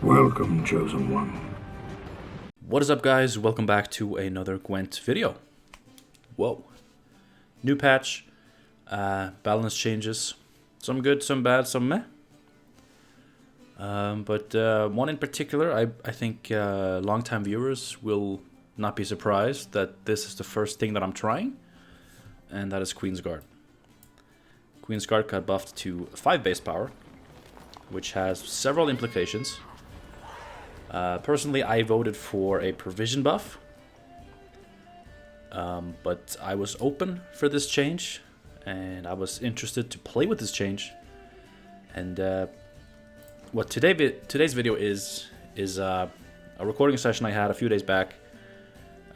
Welcome, Chosen One. What is up, guys? Welcome back to another Gwent video. Whoa. New patch. Balance changes. Some good, some bad, some meh. But one in particular, I think long-time viewers will not be surprised that this is the first thing that I'm trying. And that is Queensguard. Queensguard got buffed to 5 base power, which has several implications. Personally, I voted for a provision buff, but I was open for this change, and I was interested to play with this change. And what today's video is a recording session I had a few days back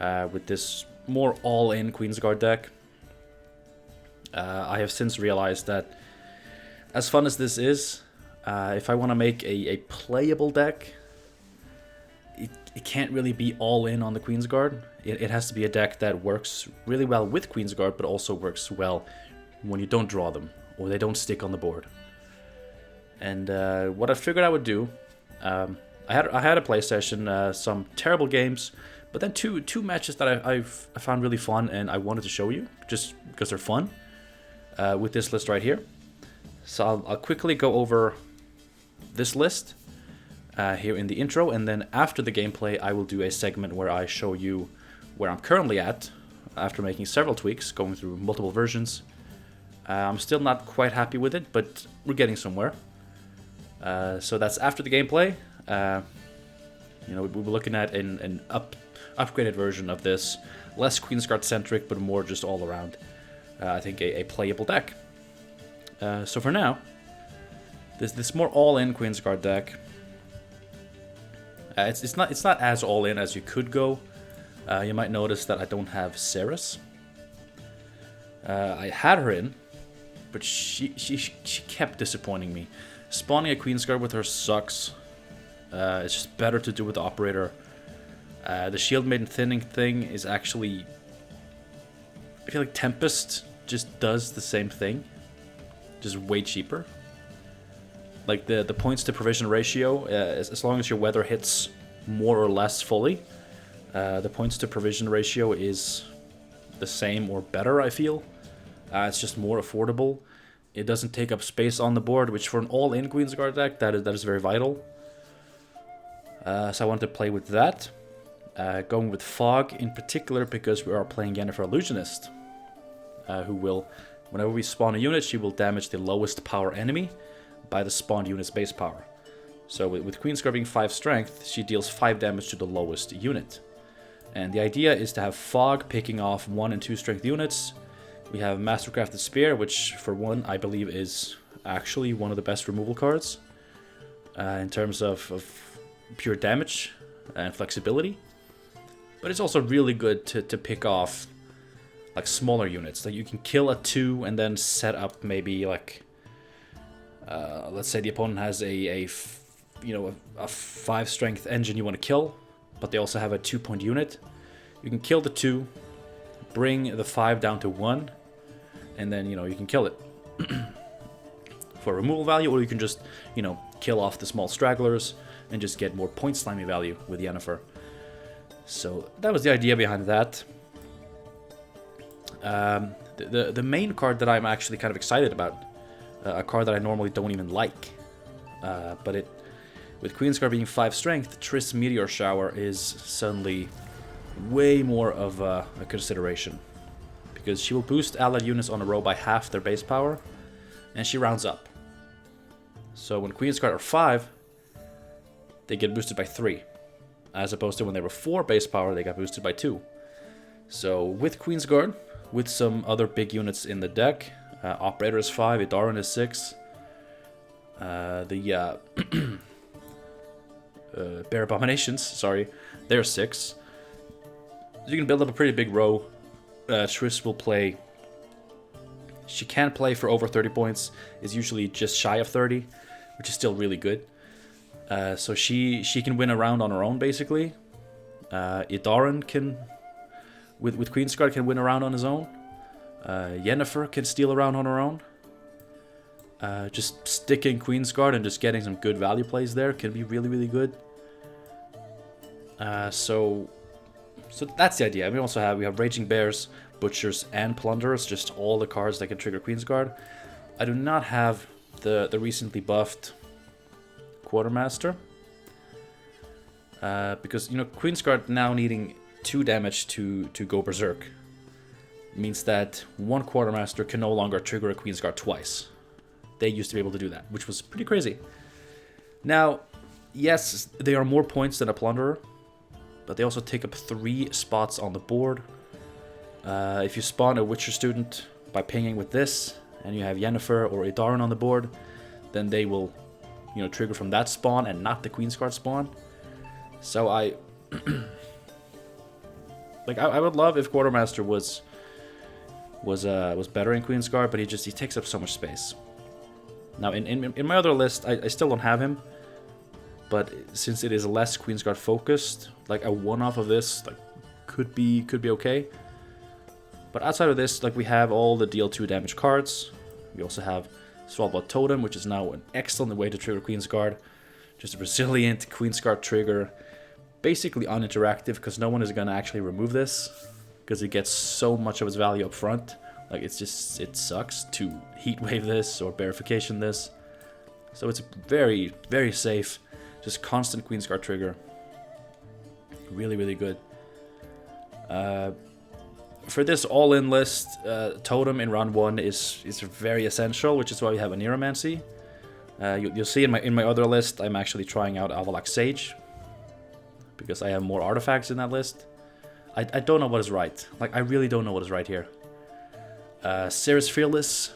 with this more all-in Queensguard deck. I have since realized that, as fun as this is, if I want to make a playable deck, it can't really be all in on the Queensguard. It has to be a deck that works really well with Queensguard, but also works well when you don't draw them, or they don't stick on the board. And what I figured I would do, I had a play session, some terrible games, but then two matches that I found really fun, and I wanted to show you, just because they're fun, with this list right here. So I'll quickly go over this list here in the intro, and then after the gameplay I will do a segment where I show you where I'm currently at after making several tweaks, going through multiple versions. I'm still not quite happy with it, but we're getting somewhere. So that's after the gameplay. We'll be looking at an upgraded version of this, less Queensguard centric, but more just all around. I think a playable deck. So for now, this more all-in Queensguard deck. It's not as all-in as you could go. You might notice that I don't have Ceres. I had her in, but she kept disappointing me. Spawning a Queensguard with her sucks. It's just better to do with the operator. The Shield Maiden thinning thing is actually, I feel like Tempest just does the same thing, just way cheaper. Like the points to provision ratio, as long as your weather hits more or less fully, the points to provision ratio is the same or better, I feel. It's just more affordable. It doesn't take up space on the board, which for an all-in Queensguard deck, that is very vital. So I wanted to play with that. Going with Fog in particular because we are playing Yennefer Illusionist, who will, whenever we spawn a unit, she will damage the lowest power enemy by the spawned unit's base power. So with Queensguard being 5 strength, she deals 5 damage to the lowest unit. And the idea is to have Fog picking off 1 and 2 strength units. We have Mastercrafted Spear, which for one I believe is actually one of the best removal cards in terms of pure damage and flexibility. But it's also really good to pick off like smaller units. Like you can kill a 2 and then set up maybe like let's say the opponent has a 5 strength engine you want to kill, but they also have a 2-point unit. You can kill the 2, bring the 5 down to 1, and then you can kill it for removal value, or you can just kill off the small stragglers and just get more point slimy value with Yennefer. So that was the idea behind that. The main card that I'm actually kind of excited about, a card that I normally don't even like, but with Queensguard being 5 strength, Triss Meteor Shower is suddenly way more of a consideration, because she will boost allied units on a row by half their base power, and she rounds up. So when Queensguard are 5, they get boosted by 3, as opposed to when they were 4 base power, they got boosted by 2. So with Queensguard, with some other big units in the deck, Operator is 5, Idaran is 6, the Bear Abominations, sorry, they're 6. So you can build up a pretty big row. Triss will play, she can play for over 30 points, is usually just shy of 30, which is still really good. So she can win a round on her own, basically. Idaran can, with Queensguard, can win a round on his own. Yennefer can steal a round on her own. Just sticking Queensguard and just getting some good value plays there can be really, really good. So that's the idea. We also have Raging Bears, Butchers, and Plunderers, just all the cards that can trigger Queensguard. I do not have the recently buffed Quartermaster. Because, you know, Queensguard now needing 2 damage to go Berserk means that one Quartermaster can no longer trigger a Queensguard twice. They used to be able to do that, which was pretty crazy. Now, yes, they are more points than a Plunderer, but they also take up 3 spots on the board. If you spawn a Witcher student by pinging with this, and you have Yennefer or Idaran on the board, then they will, you know, trigger from that spawn and not the Queensguard spawn. So I would love if Quartermaster was better in Queensguard, but he takes up so much space. Now in my other list, I still don't have him, but since it is less Queensguard focused, like a one-off of this like could be okay. But outside of this, like we have all the deal 2 damage cards. We also have Swallowblood Totem, which is now an excellent way to trigger Queensguard. Just a resilient Queensguard trigger. Basically uninteractive, because no one is going to actually remove this, because it gets so much of its value up front. Like, it sucks to Heatwave this or Bearification this. So it's very, very safe. Just constant Queensguard trigger. Really, really good. For this all-in list, Totem in round 1 is very essential, which is why we have a Neuromancy. You'll see in my other list, I'm actually trying out Avalok Sage, because I have more artifacts in that list. I don't know what is right. Like, I really don't know what is right here. Cirrus Fearless.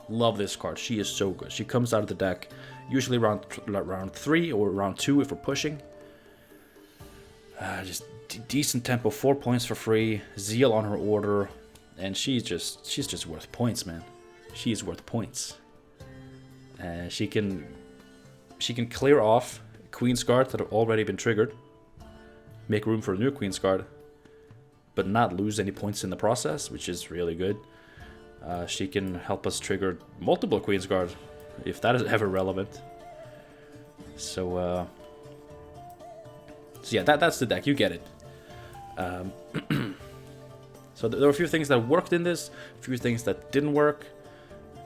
Love this card. She is so good. She comes out of the deck usually round 3 or round 2 if we're pushing. Just decent tempo, 4 points for free. Zeal on her order, and she's just worth points, man. She is worth points. She can clear off Queensguard that have already been triggered, make room for a new Queensguard, but not lose any points in the process, which is really good. She can help us trigger multiple Queensguard, if that is ever relevant. So yeah, that's the deck. You get it. So there were a few things that worked in this, a few things that didn't work,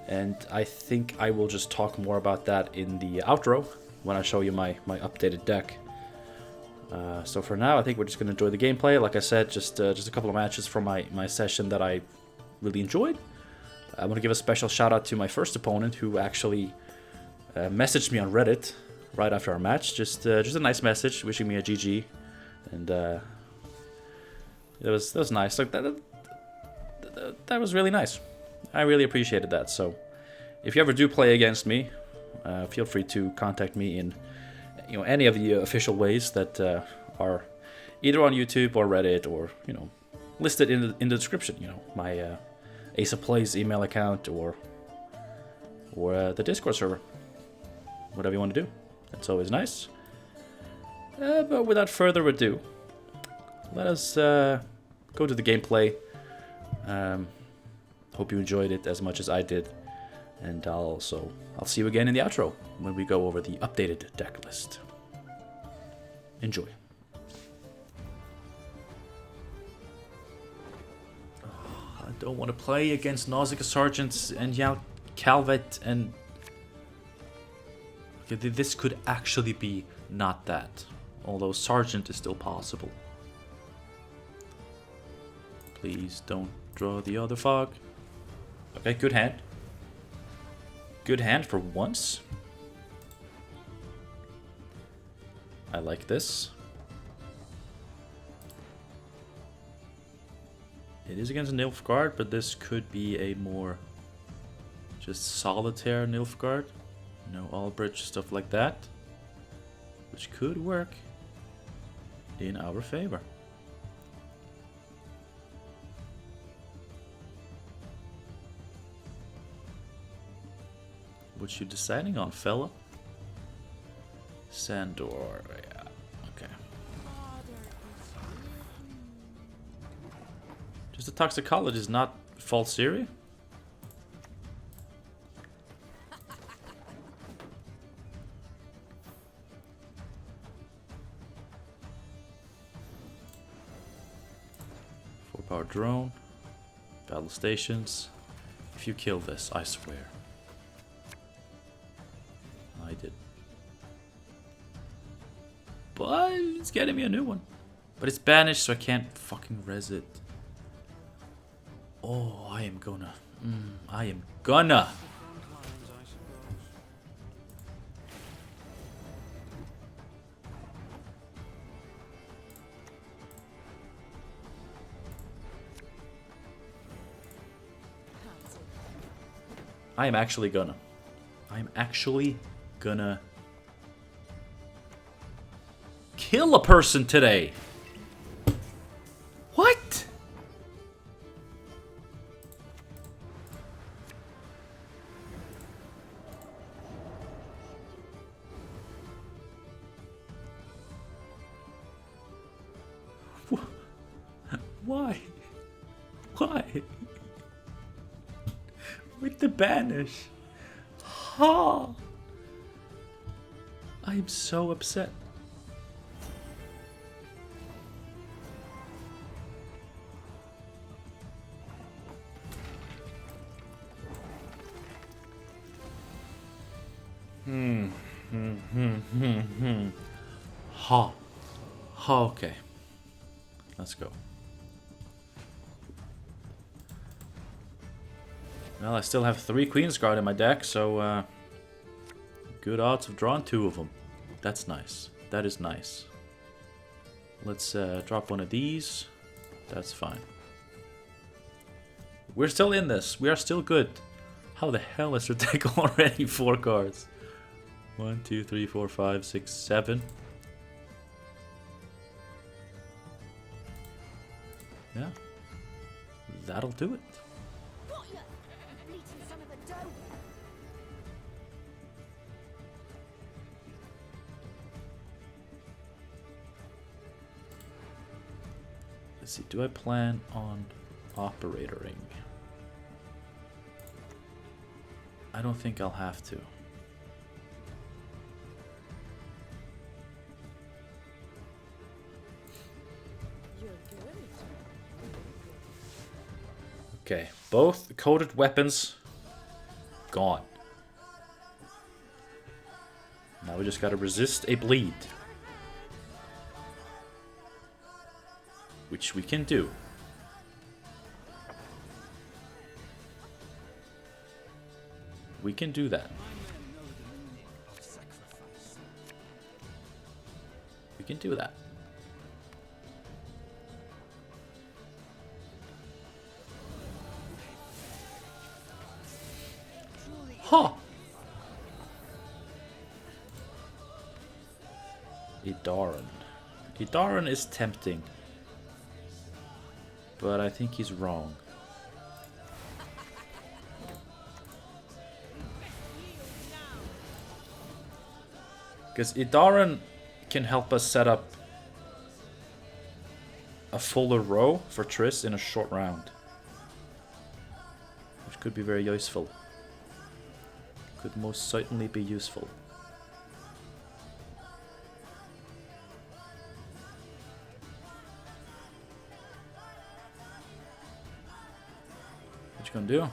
and I think I will just talk more about that in the outro when I show you my updated deck. So for now, I think we're just going to enjoy the gameplay. Like I said, just a couple of matches from my session that I really enjoyed. I want to give a special shout out to my first opponent, who actually messaged me on Reddit right after our match. Just a nice message wishing me a GG, and that was nice. Like that was really nice. I really appreciated that. So if you ever do play against me, feel free to contact me in any of the official ways that are either on YouTube or Reddit, or listed in the description. My Ace of Plays email account or the Discord server. Whatever you want to do. That's always nice. But without further ado, let us go to the gameplay. Hope you enjoyed it as much as I did. And I'll see you again in the outro when we go over the updated deck list. Enjoy. I don't want to play against Nausicaa Sergeants and Calvet and... Okay, this could actually be not that. Although Sergeant is still possible. Please don't draw the other fog. Okay, good hand. Good hand for once. I like this. It is against Nilfgaard, but this could be a more just solitaire Nilfgaard. No Albrecht, stuff like that. Which could work in our favor. What you deciding on, fella? Sandor, yeah, okay. Just a toxicologist, not false theory? Overpowered drone. Battle stations. If you kill this, I swear. I did. But it's getting me a new one. But it's banished, so I can't fucking res it. Oh, I am gonna. I am gonna. I am actually gonna. I'm actually gonna kill a person today. What? Why? Why? With the banish. Ha! I am so upset. Ha. Ha, okay. Let's go. Well, I still have 3 Queensguard in my deck, so good odds of drawing 2 of them. That's nice. That is nice. Let's drop one of these. That's fine. We're still in this. We are still good. How the hell is your deck already 4 cards? 1, 2, 3, 4, 5, 6, 7. Yeah. That'll do it. Let's see, do I plan on operatoring? I don't think I'll have to. Okay, both coated weapons gone. Now we just gotta resist a bleed. Which we can do. We can do that. We can do that. Huh! Idaran. Idaran is tempting. But I think he's wrong. Because Idaran can help us set up a fuller row for Triss in a short round. Which could be very useful. Could most certainly be useful. What you gonna do?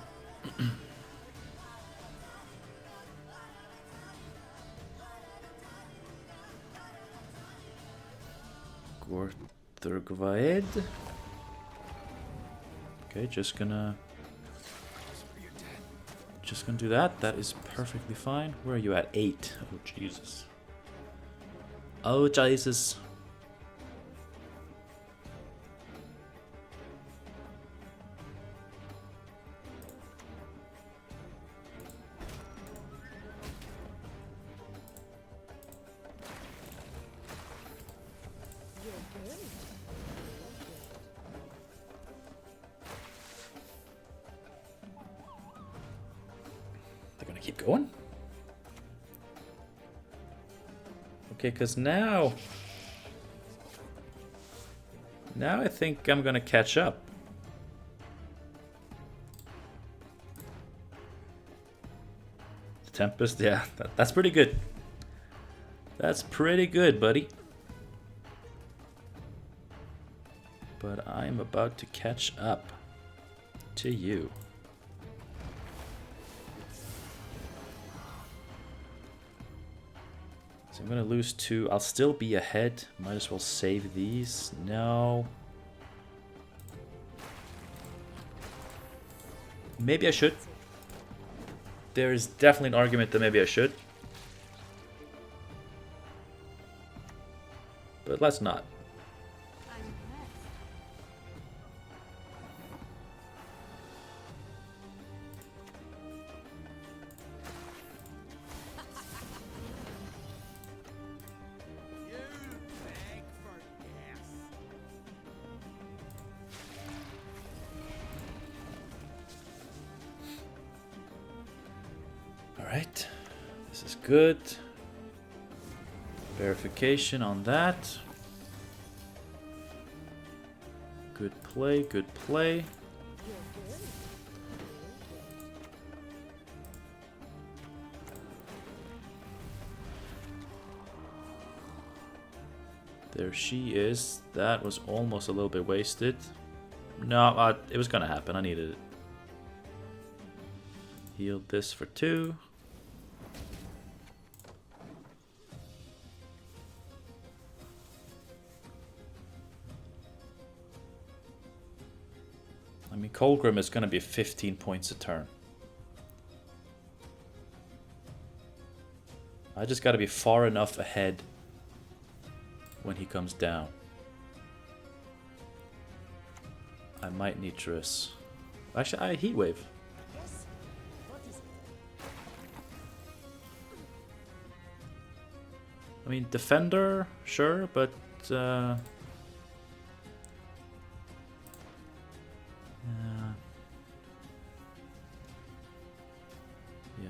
Gorthergvaed. Okay, just gonna do that. That is perfectly fine. Where are you at? 8. Oh Jesus. Oh Jesus. Keep going. Okay, because now I think I'm gonna catch up. The Tempest, yeah, that's pretty good. That's pretty good, buddy. But I'm about to catch up to you. So I'm gonna lose 2. I'll still be ahead. Might as well save these. No. Maybe I should. There is definitely an argument that maybe I should. But let's not. Alright, this is good. Verification on that. Good play, good play. There she is. That was almost a little bit wasted. No, it was gonna happen. I needed it. Healed this for 2. I mean, Colgrim is going to be 15 points a turn. I just got to be far enough ahead when he comes down. I might need Triss. Actually, I Heat Wave. I mean, Defender, sure, but yeah,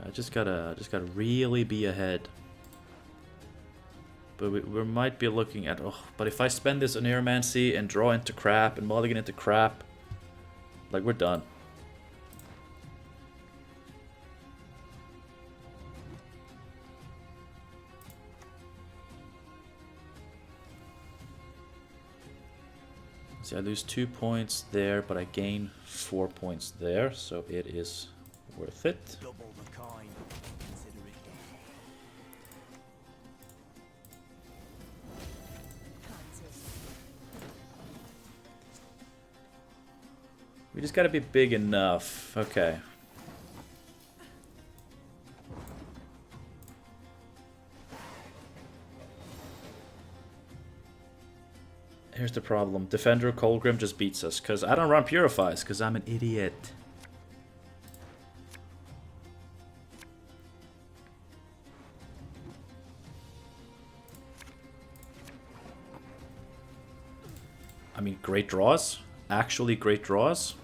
I just gotta really be ahead. But we might be looking at, but if I spend this on Aeromancy and draw into crap and mulligan into crap, like, we're done. See, I lose 2 points there, but I gain 4 points there, so it is worth it. Double the coin. Consider it We just gotta be big enough. Okay. Here's the problem. Defender Colgrim just beats us, because I don't run Purifies, because I'm an idiot. I mean, great draws. Actually great draws.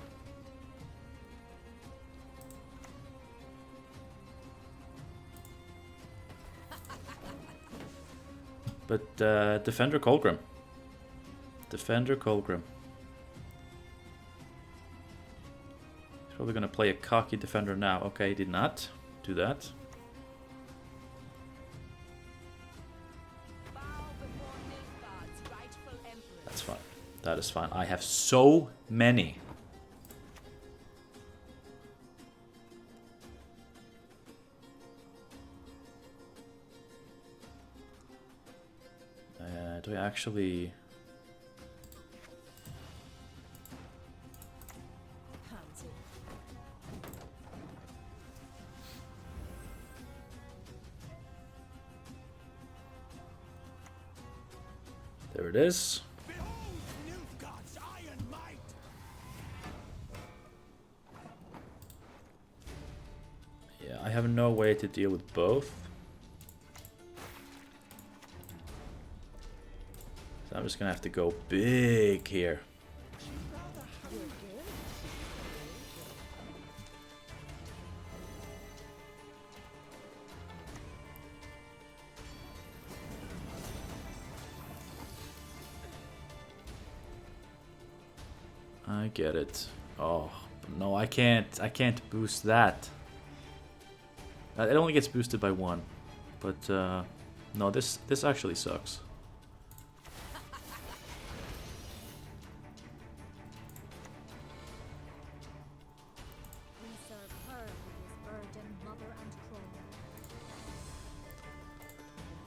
But Defender Colgrim. Defender Colgrim. He's probably going to play a cocky defender now. Okay, he did not do that. That's fine. That is fine. I have so many. Do I actually... There it is. Yeah, I have no way to deal with both. So I'm just gonna have to go big here. I get it. Oh, no, I can't boost that. It only gets boosted by 1. But, no, this actually sucks.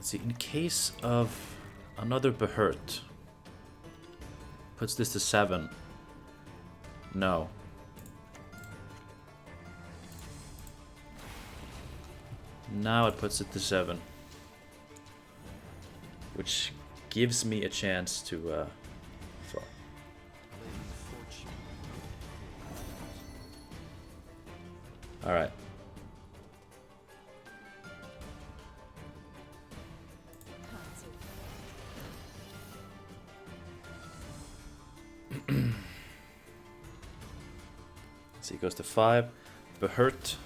See, in case of another Behurt, puts this to 7. No. Now it puts it to 7. Which gives me a chance to throw. Alright. So he goes to 5. Behurt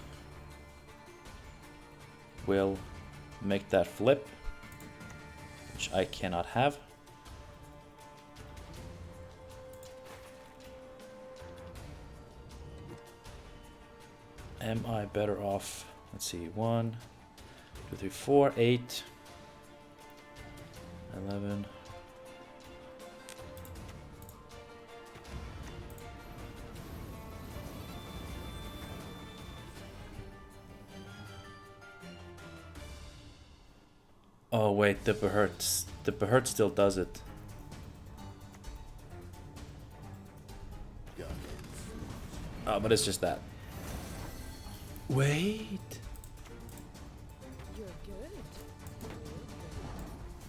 will make that flip, which I cannot have. Am I better off? Let's see. 1, 2, 3, 4, 8, 11. Oh wait, the Behurt still does it. Oh, but it's just that. Wait.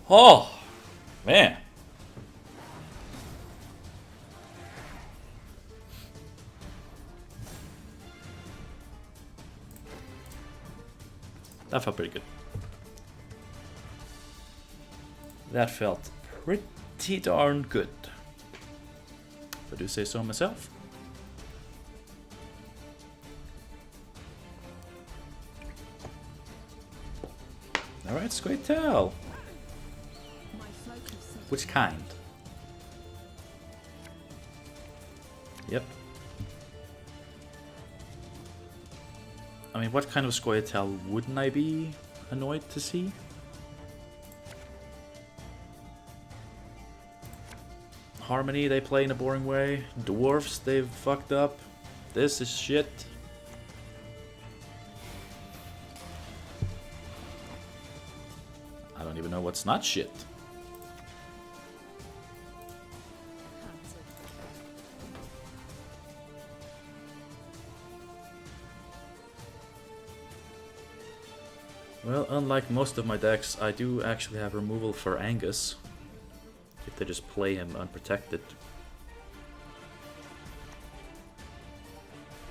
Oh, man. That felt pretty good. That felt pretty darn good, if I do say so myself. Alright, Squirtle. Which kind? Yep. I mean, what kind of Squirtle wouldn't I be annoyed to see? Harmony, they play in a boring way. Dwarfs, they've fucked up. This is shit. I don't even know what's not shit. Well, unlike most of my decks, I do actually have removal for Angus. If they just play him unprotected.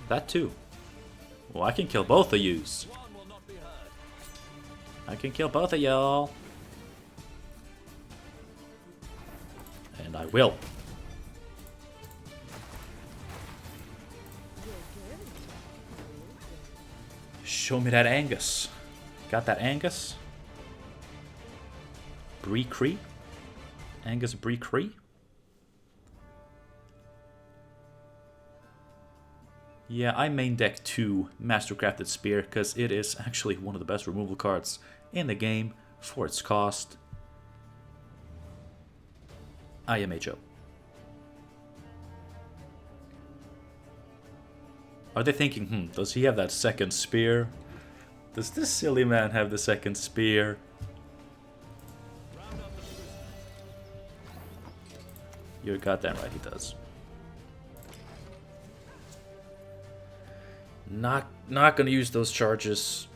That too. Well, I can kill both of yous. I can kill both of y'all. And I will. Show me that Angus. Got that Angus? Bree Cree? Angus Bree Cree? Yeah, I main deck 2 Mastercrafted Spear because it is actually one of the best removal cards in the game for its cost. I am HO. Are they thinking, does he have that second spear? Does this silly man have the second spear? You're goddamn right he does. Not gonna use those charges.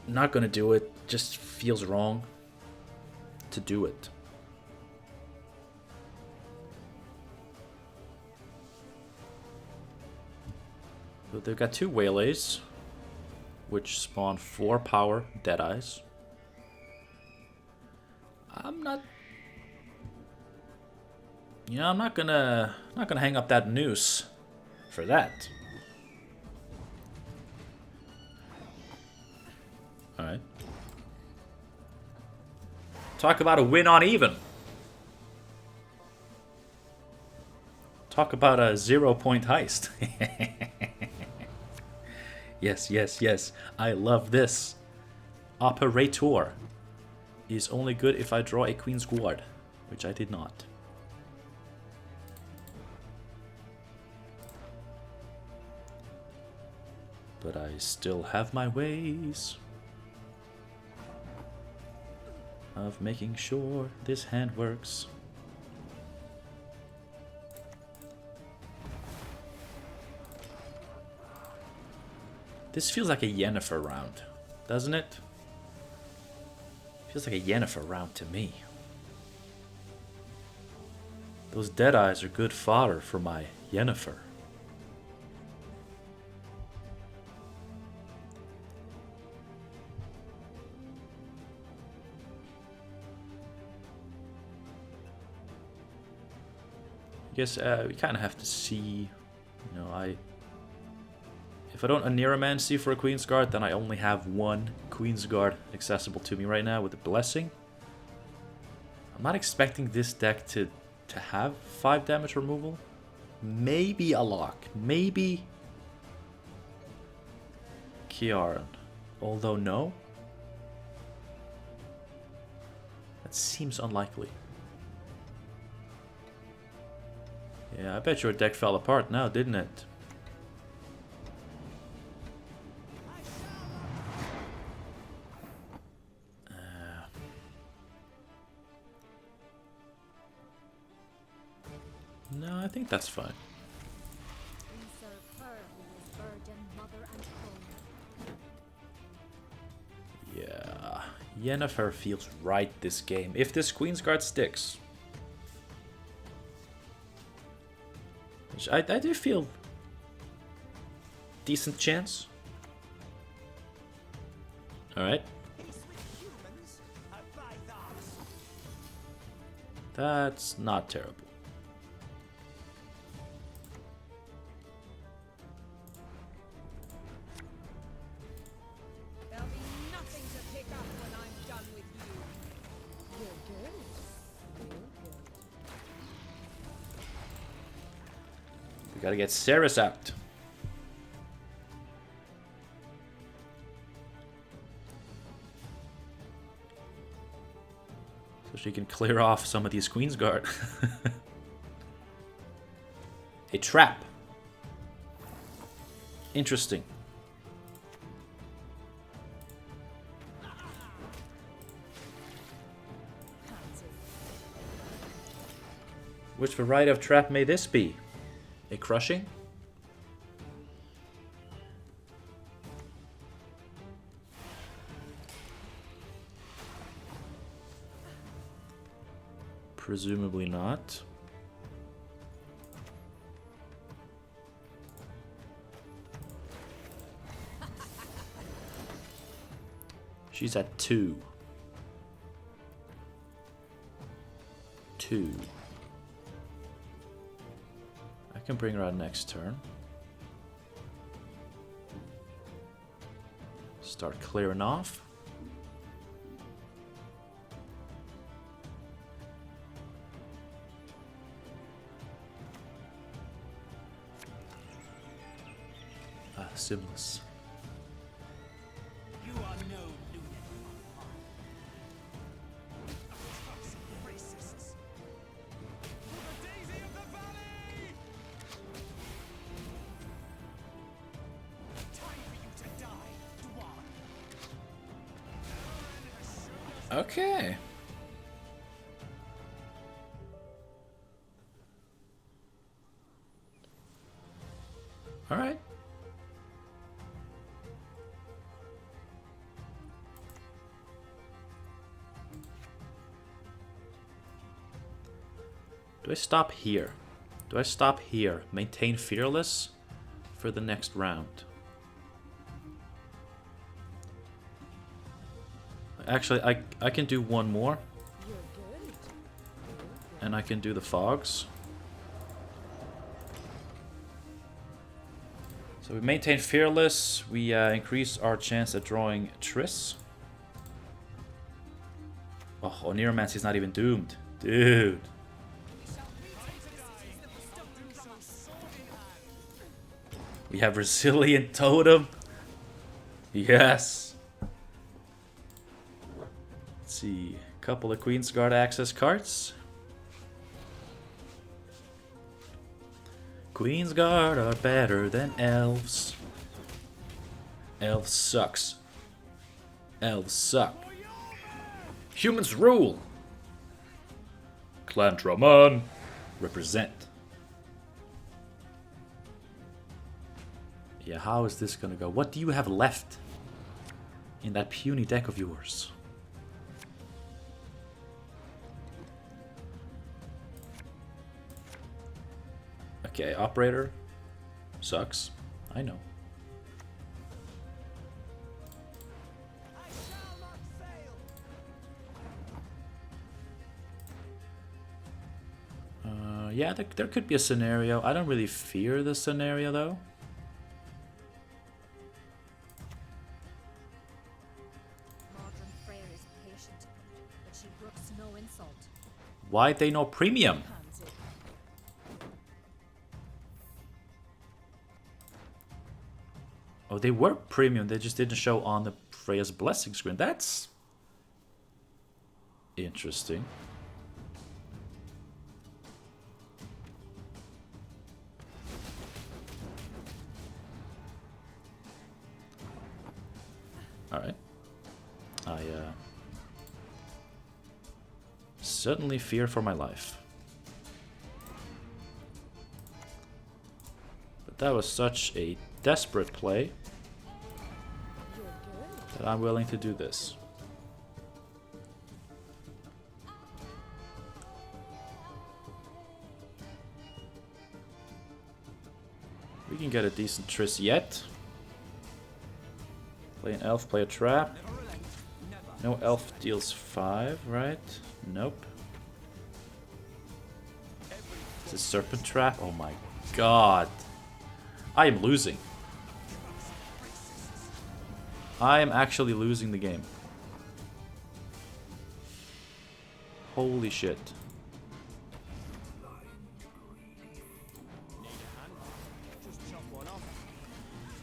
Not gonna do it. Just feels wrong to do it. So they've got 2 Waylays, which spawn 4 power Deadeyes. I'm not gonna hang up that noose for that. All right. Talk about a win on even. Talk about a 0-point heist. Yes, yes, yes. I love this. Operator is only good if I draw a Queensguard, which I did not. But I still have my ways. of making sure this hand works. This feels like a Yennefer round, doesn't it? Feels like a Yennefer round to me. Those Deadeyes are good fodder for my Yennefer. I guess we kind of have to see, you know, if I don't Oneiromancy for a Queensguard, then I only have one Queensguard accessible to me right now with the Blessing. I'm not expecting this deck to have 5 damage removal. Maybe a lock. Maybe Kiaran. Although no. That seems unlikely. Yeah, I bet your deck fell apart now, didn't it? No, I think that's fine. Yeah, Yennefer feels right this game. If this Queensguard sticks. Which I do feel decent chance. Alright. That's not terrible. There'll be nothing to pick up when I'm done with you. You're good. We gotta get Ceres out. So she can clear off some of these Queensguard. A trap. Interesting. Which variety of trap may this be? A crushing? Presumably not. She's at 2. 2. I can bring her out next turn. Start clearing off. Ah, Simless. You are no lunatic. Racists. For the Daisy of the Valley! Time for you to die, Dwan. Okay. All right. Do I stop here? Do I stop here? Maintain Fearless for the next round. Actually, I can do one more. And I can do the Fogs. So we maintain Fearless. We increase our chance at drawing Triss. Oh, Oneiromancy's not even doomed. Dude. We have Resilient Totem. Yes. Let's see. A couple of Queensguard access cards. Queensguard are better than elves. Elves sucks. Elves suck. Humans rule! Clan Draman, represent. Yeah, how is this gonna go? What do you have left in that puny deck of yours? Okay, operator. Sucks. I know. I shall not fail. Yeah, there could be a scenario. I don't really fear the scenario, though. Modern Freyr is patient, but she brooks no insult. Why they no premium? Pansy. Oh, they were premium. They just didn't show on the Freya's blessing screen. That's interesting. Alright. I certainly fear for my life. But that was such a desperate play You're good. that I'm willing to do this. We can get a decent Triss yet. Play an elf, play a trap. No elf deals 5, right? Nope. It's a serpent trap? Oh my god. I am losing. I am actually losing the game. Holy shit.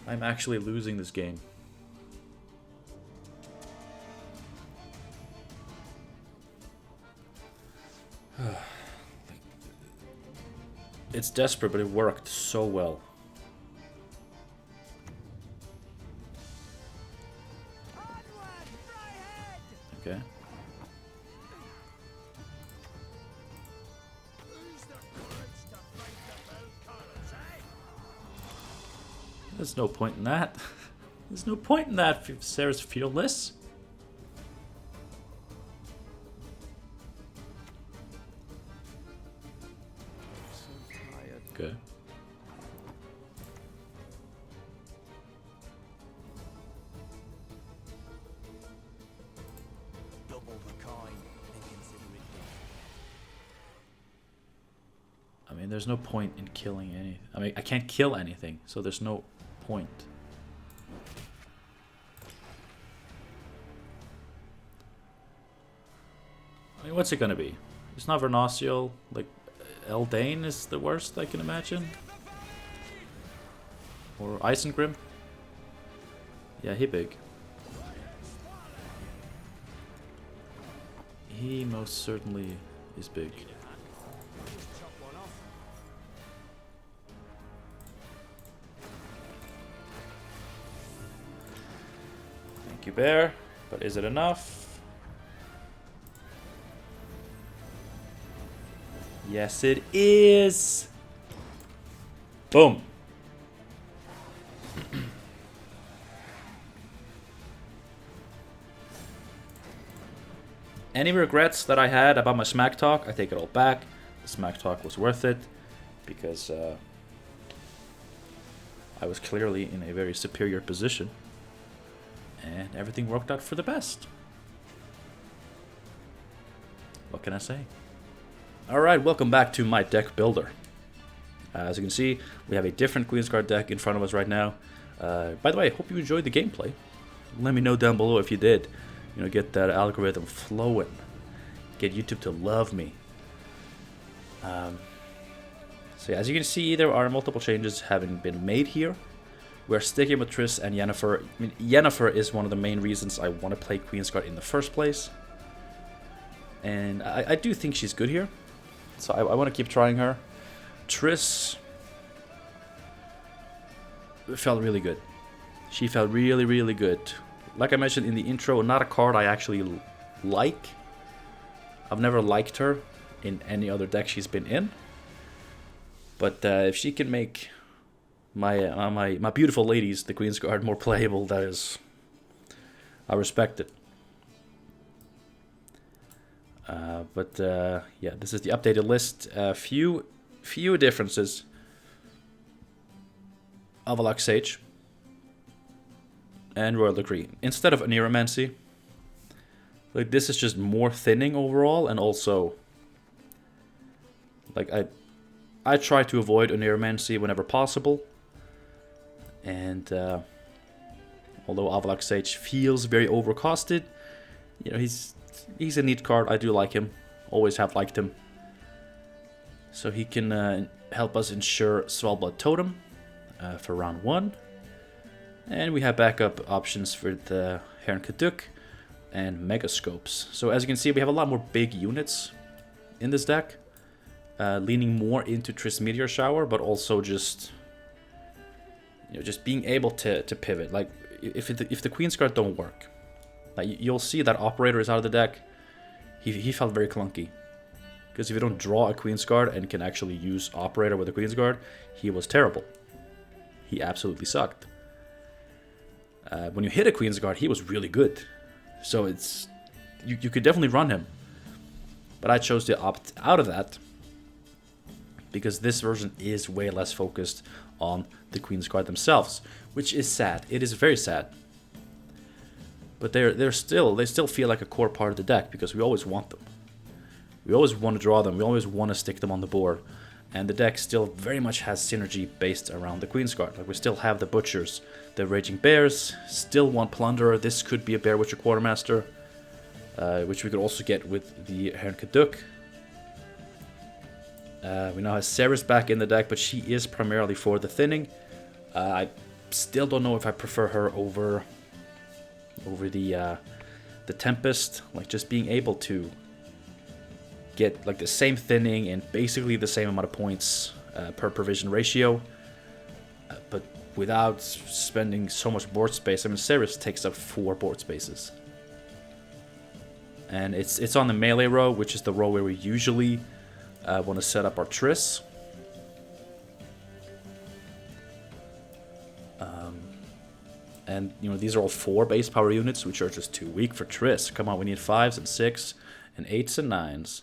I'm actually losing this game. It's desperate, but it worked so well. Okay. There's no point in that. There's no point in that if Sarah's fearless. Okay. Double the coin and consider it done. I mean, there's no point in killing any. I mean, I can't kill anything, so there's no point. I mean, what's it gonna be? It's not Vernocial. Like, Eldane is the worst I can imagine. Or Isengrim. Yeah, he big. He most certainly is big. Thank you, Bear. But is it enough? Yes, it is. Boom. Any regrets that I had about my smack talk, I take it all back. The smack talk was worth it because I was clearly in a very superior position and everything worked out for the best. What can I say? Alright, welcome back to my deck builder. As you can see, we have a different Queensguard deck in front of us right now. By the way, I hope you enjoyed the gameplay. Let me know down below if you did. You know, get that algorithm flowing. Get YouTube to love me. So as you can see, there are multiple changes having been made here. We're sticking with Triss and Yennefer. I mean, Yennefer is one of the main reasons I want to play Queensguard in the first place. And I do think she's good here. So I want to keep trying her. Triss felt really good. She felt really, really good. Like I mentioned in the intro, not a card I actually like I've never liked her in any other deck she's been in. But if she can make my beautiful ladies, the Queensguard, more playable, that is, I respect it. Yeah, this is the updated list. Few differences. Avalok Sage and Royal Decree. Instead of Aneromancy, like, this is just more thinning overall, and also, like, I try to avoid Aneromancy whenever possible. And although Avalok Sage feels very overcosted, you know, he's a neat card. I do like him. Always have liked him. So he can help us ensure Svalbard Totem for round 1. And we have backup options for the Heron Kaduk and Megascopes. So as you can see, we have a lot more big units in this deck. Leaning more into Triss Meteor Shower, but also just, you know, just being able to pivot. Like, if the Queensguard don't work, like, you'll see that Operator is out of the deck. He felt very clunky. Because if you don't draw a Queensguard and can actually use Operator with a Queensguard, he was terrible. He absolutely sucked. When you hit a Queensguard, he was really good. So it's, you could definitely run him. But I chose to opt out of that, because this version is way less focused on the Queensguard themselves, which is sad. It is very sad. But they still feel like a core part of the deck, because we always want them. We always want to draw them. We always want to stick them on the board. And the deck still very much has synergy based around the Queensguard. Like, we still have the Butchers, the Raging Bears, still want Plunderer. This could be a Bear Witcher Quartermaster, which we could also get with the Heron Kaduk. We now have Ceres back in the deck, but she is primarily for the thinning. I still don't know if I prefer her over the Tempest. Like, just being able to get like the same thinning and basically the same amount of points per provision ratio, but without spending so much board space. I mean, Ceres takes up 4 board spaces, and it's on the melee row, which is the row where we usually want to set up our Triss. And you know, these are all 4 base power units, which are just too weak for Triss. Come on, we need 5s and 6s and 8s and 9s.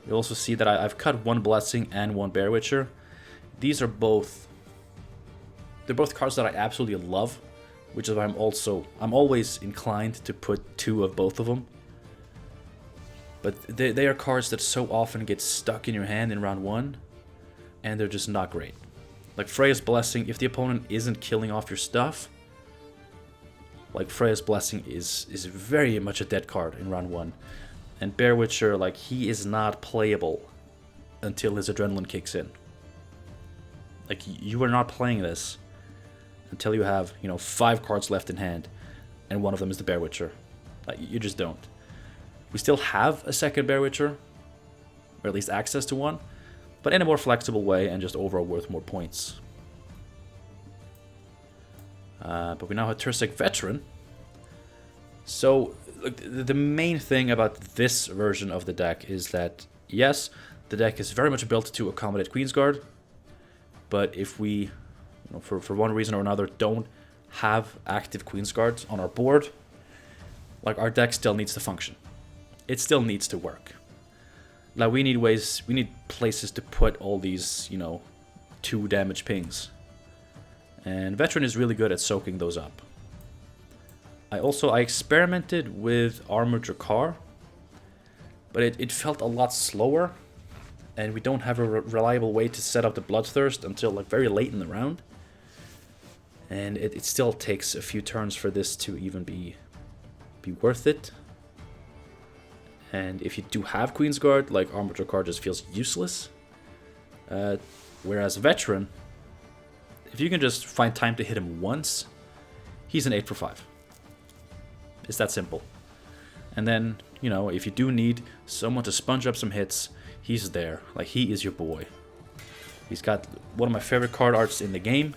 You'll also see that I've cut 1 Blessing and 1 Bear Witcher. These are both cards that I absolutely love, which is why I'm always inclined to put 2 of both of them. But they are cards that so often get stuck in your hand in round 1, and they're just not great. Like Freya's Blessing, if the opponent isn't killing off your stuff, like Freya's Blessing is very much a dead card in round 1. And Bear Witcher, like, he is not playable until his adrenaline kicks in. Like, you are not playing this until you have, you know, 5 cards left in hand, and one of them is the Bear Witcher. Like, you just don't. We still have a second Bear Witcher, or at least access to one, but in a more flexible way and just overall worth more points. But we now have Tursek Veteran. So, look, the main thing about this version of the deck is that, yes, the deck is very much built to accommodate Queensguard, but if we, you know, for one reason or another, don't have active Queensguards on our board, like, our deck still needs to function. It still needs to work. Like, we need places to put all these, you know, 2 damage pings. And Veteran is really good at soaking those up. I experimented with Armored Drakkar, but it felt a lot slower, and we don't have a reliable way to set up the Bloodthirst until like very late in the round. And it still takes a few turns for this to even be worth it. And if you do have Queensguard, like, Armored Drakkar just feels useless. Whereas Veteran, if you can just find time to hit him once, he's an 8 for 5. It's that simple. And then, you know, if you do need someone to sponge up some hits, he's there. Like, he is your boy. He's got one of my favorite card arts in the game.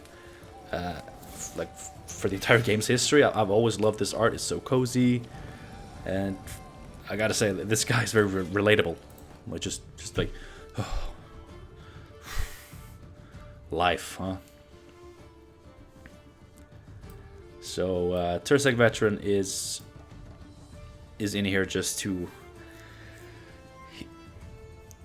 Like, for the entire game's history, I've always loved this art. It's so cozy. And I gotta say, this guy is very relatable. Like, just like, oh. Life, huh? So, Tursek Veteran is in here just to...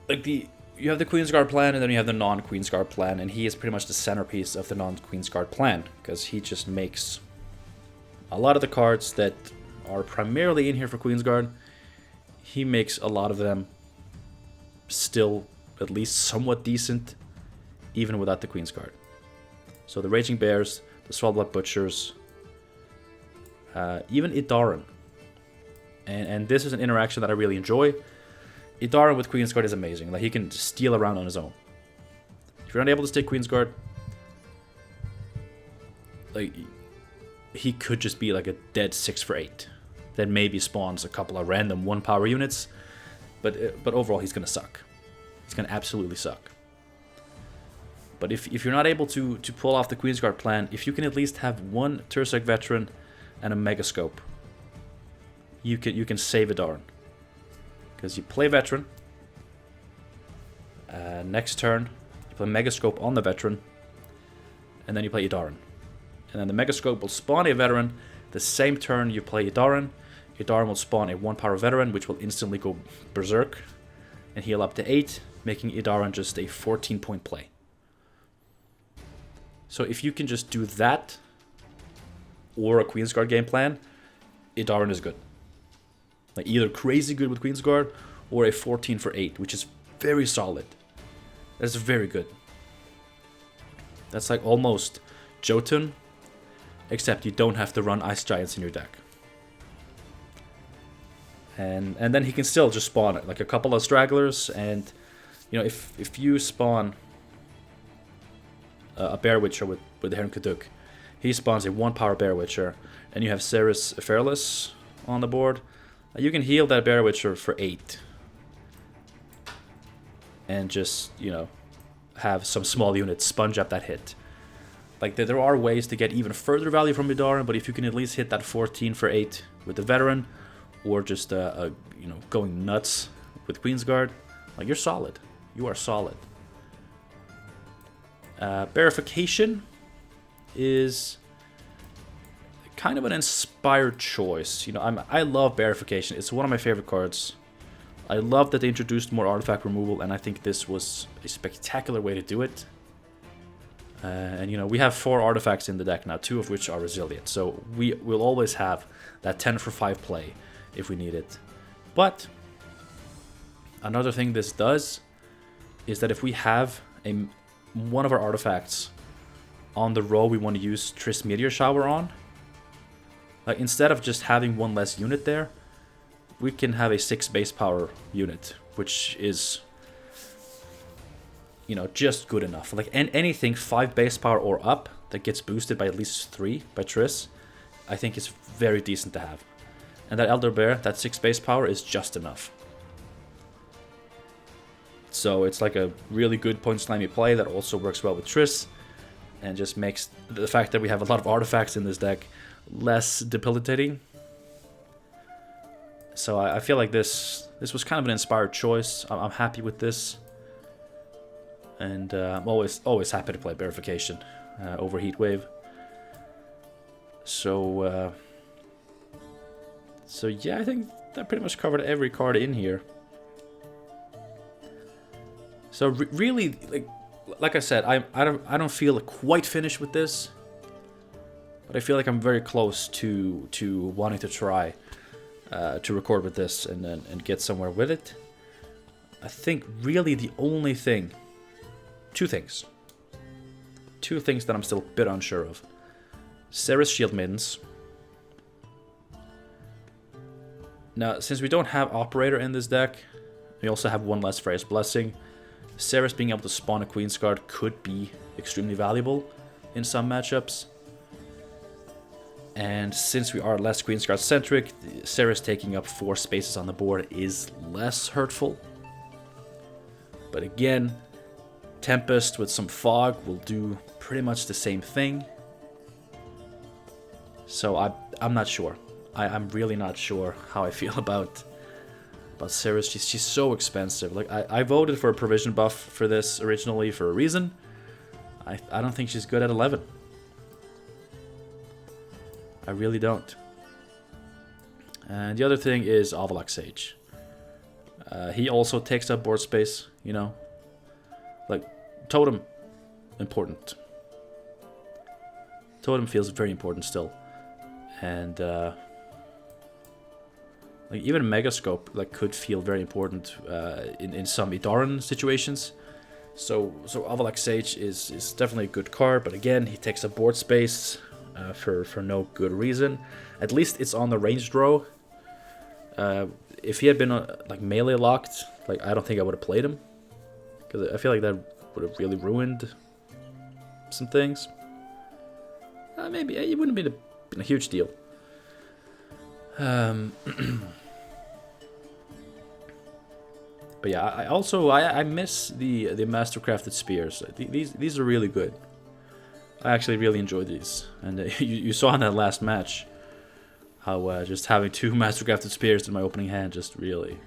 Like, you have the Queensguard plan, and then you have the non-Queensguard plan, and he is pretty much the centerpiece of the non-Queensguard plan, because he just makes a lot of the cards that are primarily in here for Queensguard. He makes a lot of them still at least somewhat decent, even without the Queensguard. So the Raging Bears, the Swallowblood Butchers, even Idaran. And this is an interaction that I really enjoy. Idaran with Queensguard is amazing. Like, he can steal around on his own. If you're not able to stick Queensguard, like, he could just be like a dead 6 for 8. That maybe spawns a couple of random 1-power units, but overall he's gonna suck. He's gonna absolutely suck. But if you're not able to pull off the Queensguard plan, if you can at least have one Tursek Veteran and a Megascope, you can save Idaran. Because you play Veteran, next turn you play Megascope on the Veteran, and then you play Idaran. And then the Megascope will spawn a Veteran. The same turn you play Idaran, Idaran will spawn a 1-power Veteran, which will instantly go Berserk and heal up to 8, making Idaran just a 14-point play. So if you can just do that, or a Queensguard game plan, Idaran is good. Like, either crazy good with Queensguard, or a 14 for 8, which is very solid. That's very good. That's like almost Jotun, except you don't have to run Ice Giants in your deck. And then he can still just spawn it, like a couple of stragglers, and you know, if you spawn a Bear Witcher with Heron Kaduk, he spawns a 1-power Bear Witcher, and you have Ceres Fairless on the board, you can heal that Bear Witcher for 8. And just, you know, have some small units sponge up that hit. Like, there are ways to get even further value from Idaran, but if you can at least hit that 14 for 8 with the Veteran, or just, you know, going nuts with Queensguard, like, you're solid. You are solid. Bearification is kind of an inspired choice. You know, I love Bearification. It's one of my favorite cards. I love that they introduced more artifact removal, and I think this was a spectacular way to do it. And, you know, we have 4 artifacts in the deck now, 2 of which are resilient. So we'll always have that 10 for 5 play if we need it. But another thing this does is that if we have one of our artifacts on the row we want to use Triss Meteor Shower on, like, instead of just having one less unit there, we can have a 6 base power unit, which is, you know, just good enough. Like, anything 5 base power or up that gets boosted by at least 3 by Triss, I think is very decent to have. And that Elder Bear, that 6 base power, is just enough. So it's like a really good point slimy play that also works well with Triss, and just makes the fact that we have a lot of artifacts in this deck less debilitating. So I feel like this was kind of an inspired choice. I'm happy with this, and I'm always happy to play Bearification over Heatwave. So yeah, I think that pretty much covered every card in here. So really, like I said, I don't feel quite finished with this, but I feel like I'm very close to wanting to try to record with this and get somewhere with it. I think really the only thing, two things that I'm still a bit unsure of. Ceres Shield Maidens. Now, since we don't have Operator in this deck, we also have one less Freya's Blessing. Ceres being able to spawn a Queensguard could be extremely valuable in some matchups. And since we are less Queensguard centric, Ceres taking up 4 spaces on the board is less hurtful. But again, Tempest with some Fog will do pretty much the same thing. So I'm not sure. I'm really not sure how I feel about But Ceres, she's so expensive. Like, I voted for a provision buff for this originally for a reason. I don't think she's good at 11. I really don't. And the other thing is Avalok Sage. He also takes up board space, you know. Like, Totem, important. Totem feels very important still. And, like, even Megascope, like, could feel very important in some Idaran situations. So Avalok Sage is definitely a good card, but again, he takes up board space for no good reason. At least it's on the ranged row. If he had been like melee locked, like, I don't think I would have played him, because I feel like that would have really ruined some things. Maybe it wouldn't have been a huge deal. But yeah, I miss the mastercrafted spears. These are really good. I actually really enjoyed these, and you saw in that last match how just having 2 mastercrafted spears in my opening hand just really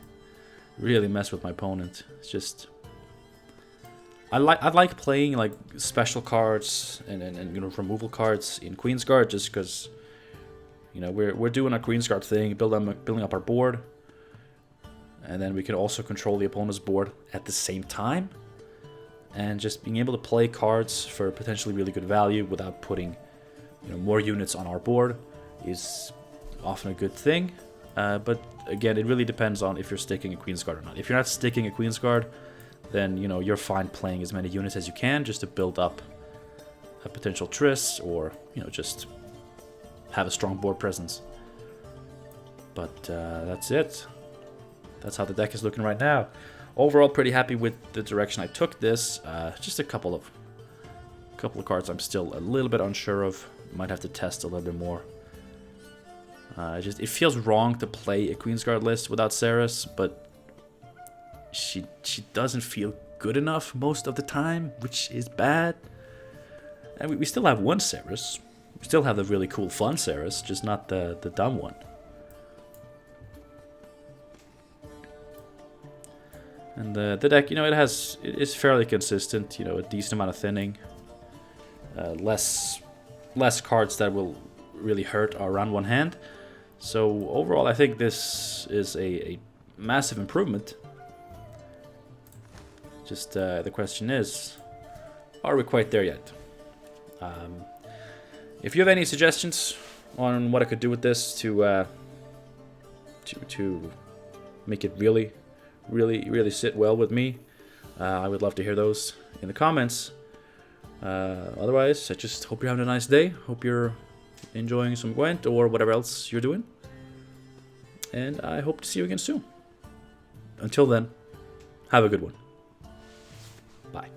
messed with my opponent. It's just I like playing like special cards and you know, removal cards in Queensguard, just because, you know, we're doing a Queensguard thing, building up our board. And then we can also control the opponent's board at the same time. And just being able to play cards for potentially really good value without putting, you know, more units on our board is often a good thing. But again, it really depends on if you're sticking a Queensguard or not. If you're not sticking a Queensguard, then, you know, you're fine playing as many units as you can just to build up a potential Triss, or, you know, just have a strong board presence. But that's it. That's how the deck is looking right now. Overall, pretty happy with the direction I took this. Just a couple of cards I'm still a little bit unsure of. Might have to test a little bit more. It feels wrong to play a Queensguard list without Ceres, but she doesn't feel good enough most of the time, which is bad. And we still have one Ceres. We still have the really cool, fun Ceres, just not the dumb one. And the deck, you know, it is fairly consistent. You know, a decent amount of thinning, less cards that will really hurt our round 1 hand. So overall, I think this is a massive improvement. Just the question is, are we quite there yet? If you have any suggestions on what I could do with this to make it really sit well with me, I would love to hear those in the comments. Otherwise, I just hope you're having a nice day. Hope you're enjoying some Gwent or whatever else you're doing. And I hope to see you again soon. Until then, have a good one. Bye.